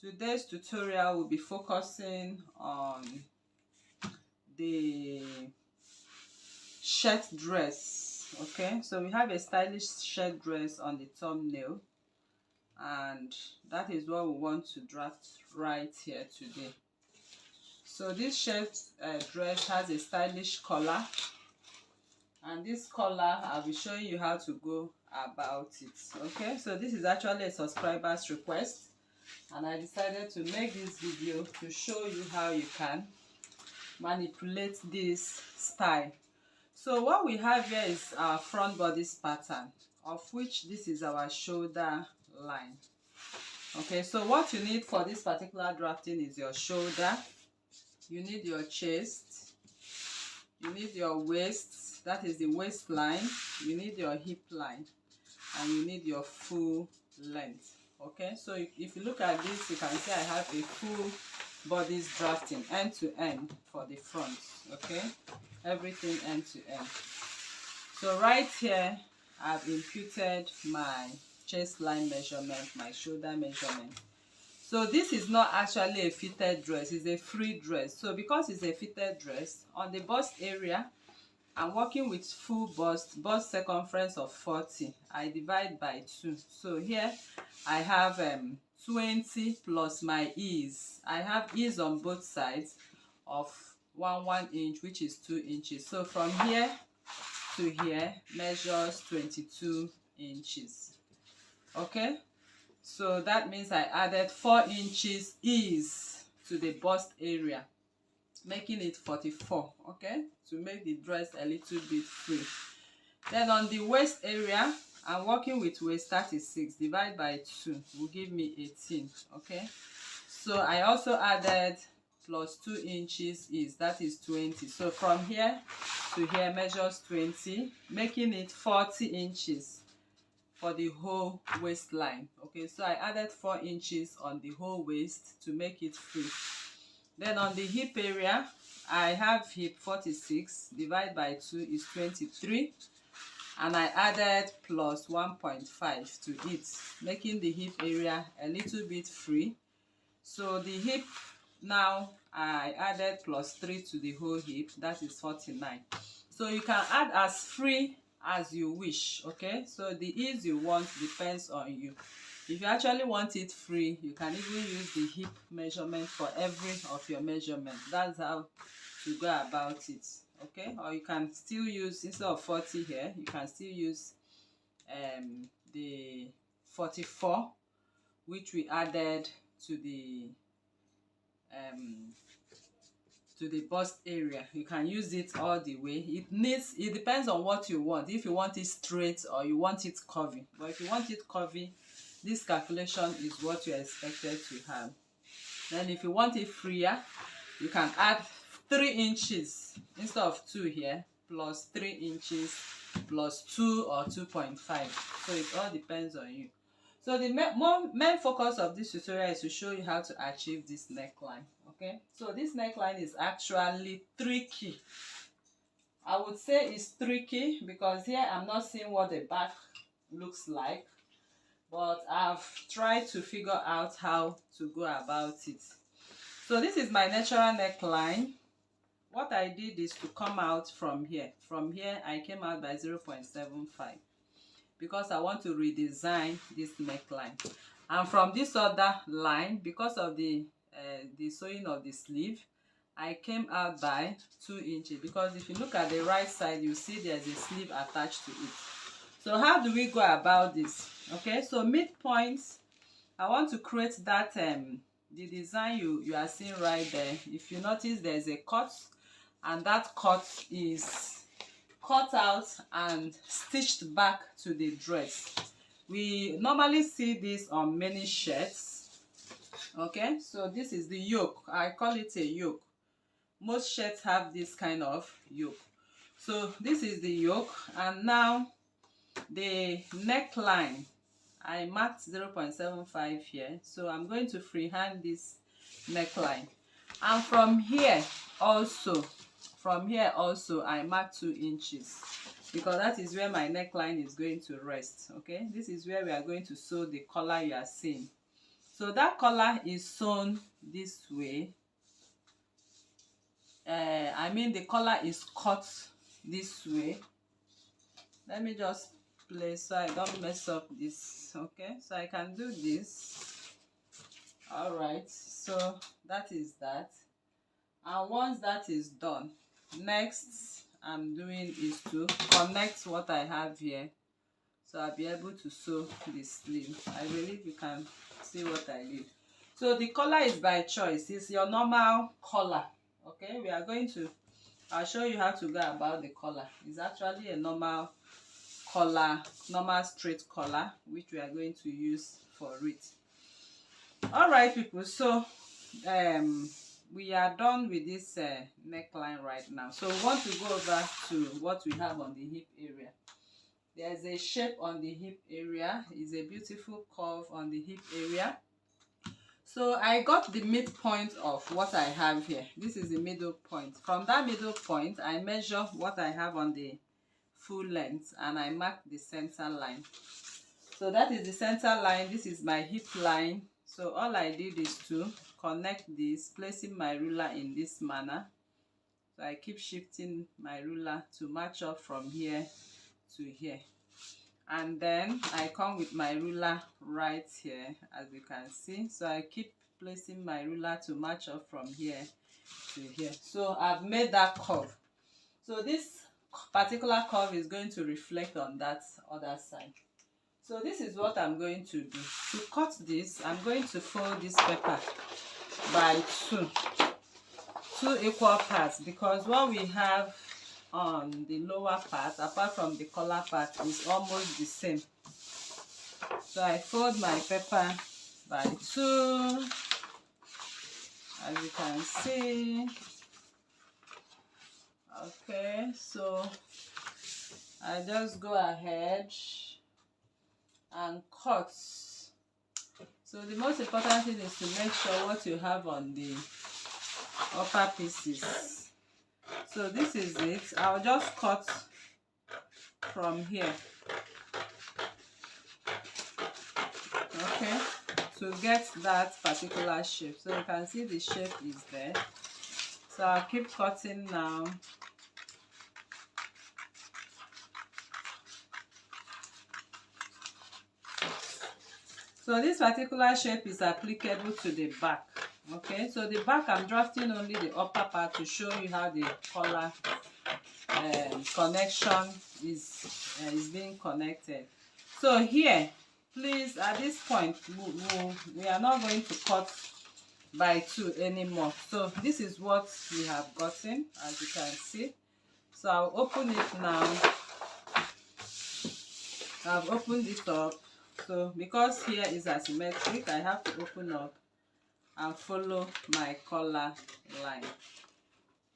Today's tutorial will be focusing on the shirt dress. Okay, so we have a stylish shirt dress on the thumbnail, and that is what we want to draft right here today. So this shirt dress has a stylish collar, and this collar I'll be showing you how to go about it. Okay, so this is actually a subscriber's request, and I decided to make this video to show you how you can manipulate this style. So what we have here is our front bodice pattern, of which this is our shoulder line. Okay, so what you need for this particular drafting is your shoulder, you need your chest, you need your waist, that is the waistline, you need your hip line, and you need your full length. Okay, so if you look at this, you can see I have a full bodice drafting end to end for the front. Okay, everything end to end. So right here I've imputed my chest line measurement, my shoulder measurement. So this is not actually a fitted dress, it's a free dress. So because it's a fitted dress, on the bust area I'm working with full bust circumference of 40. I divide by 2. So here I have 20 plus my ease. I have ease on both sides of 1 inch, which is 2 inches. So from here to here measures 22 inches. Okay, so that means I added 4 inches ease to the bust area, making it 44. Okay, to make the dress a little bit free. Then on the waist area I'm working with waist 36. Divide by 2 will give me 18. Okay, so I also added plus 2 inches is, that is 20. So from here to here measures 20, making it 40 inches for the whole waistline. Okay, so I added 4 inches on the whole waist to make it free. Then on the hip area I have hip 46. Divide by 2 is 23, and I added plus 1.5 to it, making the hip area a little bit free. So the hip now I added plus 3 to the whole hip, that is 49. So you can add as free as you wish. Okay, so the ease you want depends on you. If you actually want it free, you can even use the hip measurement for every of your measurement. That's how to go about it. Okay, or you can still use, instead of 40 here, you can still use the 44, which we added to the bust area. You can use it all the way. It depends on what you want. If you want it straight or you want it curvy. But if you want it curvy, this calculation is what you're expected to have. Then if you want it freer, you can add 3 inches instead of 2 here, plus 3 inches plus 2 or 2.5. So it all depends on you. So the main focus of this tutorial is to show you how to achieve this neckline. Okay, so this neckline is actually tricky. I would say it's tricky because here I'm not seeing what the back looks like, but I've tried to figure out how to go about it. So this is my natural neckline. What I did is to come out from here. From here I came out by 0.75 because I want to redesign this neckline. And from this other line, because of the sewing of the sleeve, I came out by 2 inches, because if you look at the right side, you see there's a sleeve attached to it. So how do we go about this? Okay, so midpoints, I want to create that the design you are seeing right there. If you notice, there's a cut, and that cut is cut out and stitched back to the dress. We normally see this on many shirts. Okay, so this is the yoke. I call it a yoke. Most shirts have this kind of yoke. So this is the yoke, and now the neckline, I marked 0.75 here, so I'm going to freehand this neckline. And from here also I mark 2 inches, because that is where my neckline is going to rest. Okay, this is where we are going to sew the collar you are seeing. So that collar is sewn this way. I mean the collar is cut this way. Let me just place so I don't mess up this. Okay, so I can do this. All right, so that is that. And once that is done, next I'm doing is to connect what I have here, so I'll be able to sew the sleeve. I believe you can see what I did. So the collar is by choice. It's your normal collar. Okay, we are going to, I'll show you how to go about the collar. It's actually a normal collar, normal straight collar, which we are going to use for it. All right, people, so we are done with this neckline right now. So we want to go over to what we have on the hip area. There's a shape on the hip area. It's a beautiful curve on the hip area. So I got the midpoint of what I have here. This is the middle point. From that middle point, I measure what I have on the full length and I mark the center line. So that is the center line. This is my hip line. So all I did is to connect this, placing my ruler in this manner. So I keep shifting my ruler to match up from here to here. And then I come with my ruler right here, as you can see. So I keep placing my ruler to match up from here to here. So I've made that curve. So this particular curve is going to reflect on that other side. So this is what I'm going to do. To cut this, I'm going to fold this paper by two equal parts, because what we have on the lower part, apart from the collar part, is almost the same. So I fold my paper by 2, as you can see. Okay, so I just go ahead and cut. So the most important thing is to make sure what you have on the upper pieces. So this is it. I'll just cut from here, okay, to get that particular shape. So you can see the shape is there. So I'll keep cutting now. So this particular shape is applicable to the back. Okay, so the back, I'm drafting only the upper part to show you how the collar connection is being connected. So here, please, at this point, we are not going to cut by 2 anymore. So this is what we have gotten, as you can see. So I'll open it now. I've opened it up. So because here is asymmetric, I have to open up and follow my collar line.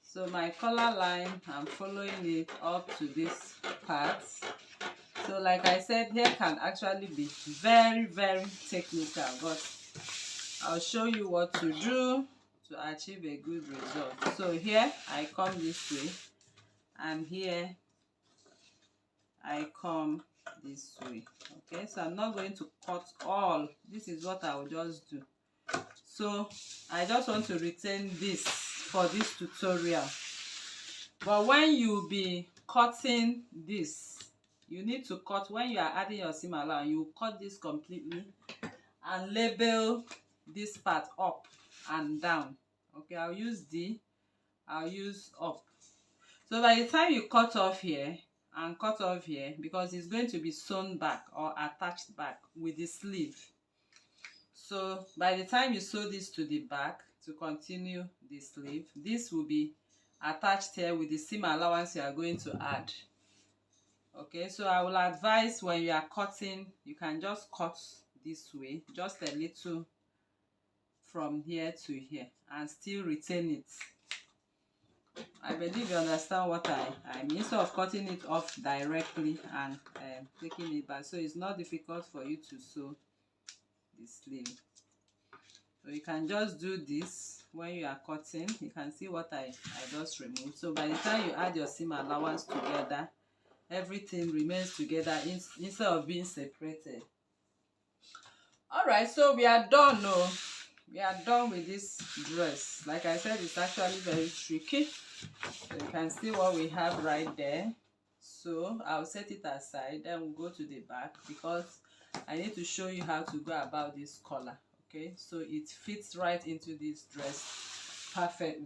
So my collar line, I'm following it up to this part. So like I said, here can actually be very, very technical, but I'll show you what to do to achieve a good result. So here I come this way, and here I come this way. Okay, so I'm not going to cut all. This is what I will just do. So I just want to retain this for this tutorial. But when you be cutting this, you need to cut, when you are adding your seam allowance, you cut this completely and label this part up and down. Okay, I'll use D, I'll use up. So by the time you cut off here and cut off here, because it's going to be sewn back or attached back with the sleeve. So by the time you sew this to the back to continue the sleeve, this will be attached here with the seam allowance you are going to add. Okay, so I will advise when you are cutting, you can just cut this way, just a little from here to here, and still retain it. I believe you understand what I mean. Instead of cutting it off directly and taking it back, so it's not difficult for you to sew the sleeve. So you can just do this when you are cutting. You can see what I just removed. So by the time you add your seam allowance together, everything remains together instead of being separated. All right, so we are done. No, we are done with this dress. Like I said, it's actually very tricky. So you can see what we have right there. So I'll set it aside, then we'll go to the back because I need to show you how to go about this collar. Okay, so it fits right into this dress perfectly.